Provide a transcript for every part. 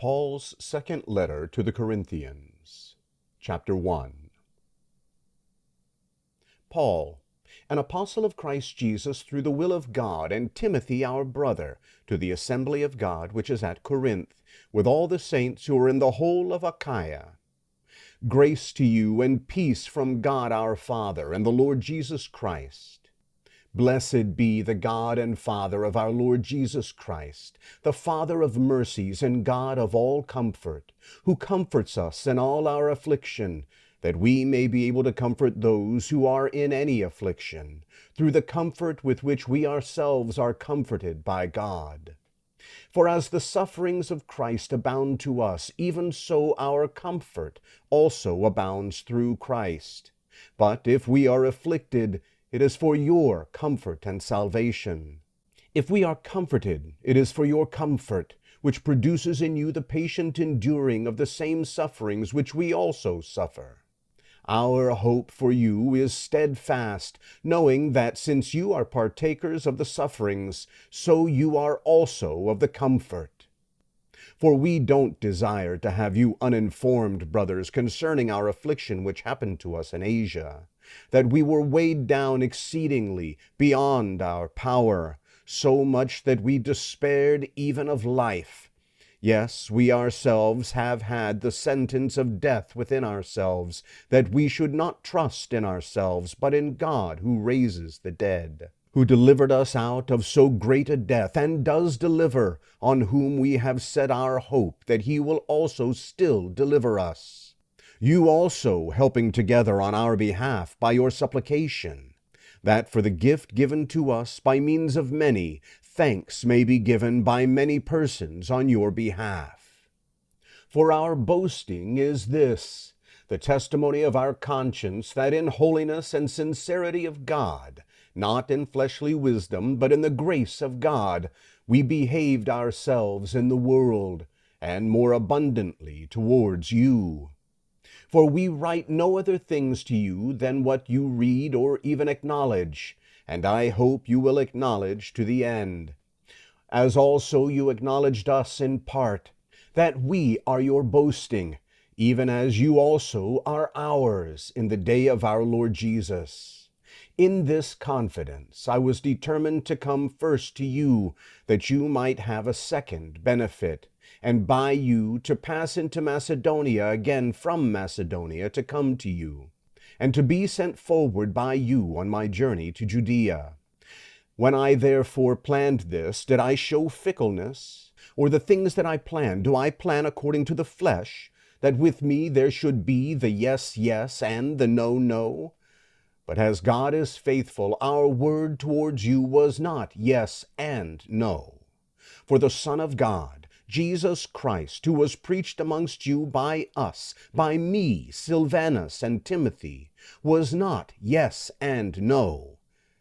Paul's second letter to the Corinthians, chapter 1. Paul, an apostle of Christ Jesus through the will of God, and Timothy our brother, to the assembly of God which is at Corinth, with all the saints who are in the whole of Achaia. Grace to you and peace from God our Father and the Lord Jesus Christ. Blessed be the God and Father of our Lord Jesus Christ, the Father of mercies and God of all comfort, who comforts us in all our affliction, that we may be able to comfort those who are in any affliction, through the comfort with which we ourselves are comforted by God. For as the sufferings of Christ abound to us, even so our comfort also abounds through Christ. But if we are afflicted, it is for your comfort and salvation. If we are comforted, it is for your comfort, which produces in you the patient enduring of the same sufferings which we also suffer. Our hope for you is steadfast, knowing that since you are partakers of the sufferings, so you are also of the comfort. For we don't desire to have you uninformed, brothers, concerning our affliction which happened to us in Asia, that we were weighed down exceedingly beyond our power, so much that we despaired even of life. Yes, we ourselves have had the sentence of death within ourselves, that we should not trust in ourselves, but in God who raises the dead, who delivered us out of so great a death, and does deliver, on whom we have set our hope that he will also still deliver us. You also helping together on our behalf by your supplication, that for the gift given to us by means of many, thanks may be given by many persons on your behalf. For our boasting is this, the testimony of our conscience, that in holiness and sincerity of God, not in fleshly wisdom, but in the grace of God, we behaved ourselves in the world, and more abundantly towards you. For we write no other things to you than what you read or even acknowledge, and I hope you will acknowledge to the end. As also you acknowledged us in part, that we are your boasting, even as you also are ours in the day of our Lord Jesus. In this confidence I was determined to come first to you, that you might have a second benefit, and by you to pass into Macedonia again from Macedonia to come to you, and to be sent forward by you on my journey to Judea. When I therefore planned this, did I show fickleness? Or the things that I plan, do I plan according to the flesh, that with me there should be the yes, yes, and the no, no? But as God is faithful, our word towards you was not yes and no. For the Son of God, Jesus Christ, who was preached amongst you by us, by me, Silvanus, and Timothy, was not yes and no,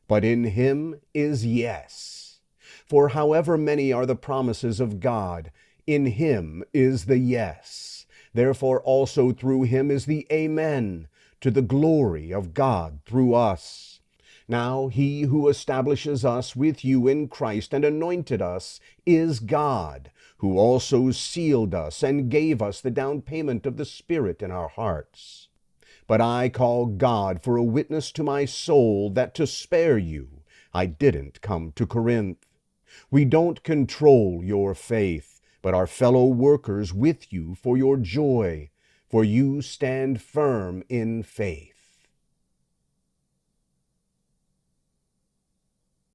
but in him is yes. For however many are the promises of God, in him is the yes. Therefore also through him is the Amen, to the glory of God through us. Now he who establishes us with you in Christ and anointed us is God, who also sealed us and gave us the down payment of the Spirit in our hearts. But I call God for a witness to my soul that to spare you I didn't come to Corinth. We don't control your faith, but are fellow workers with you for your joy, for you stand firm in faith.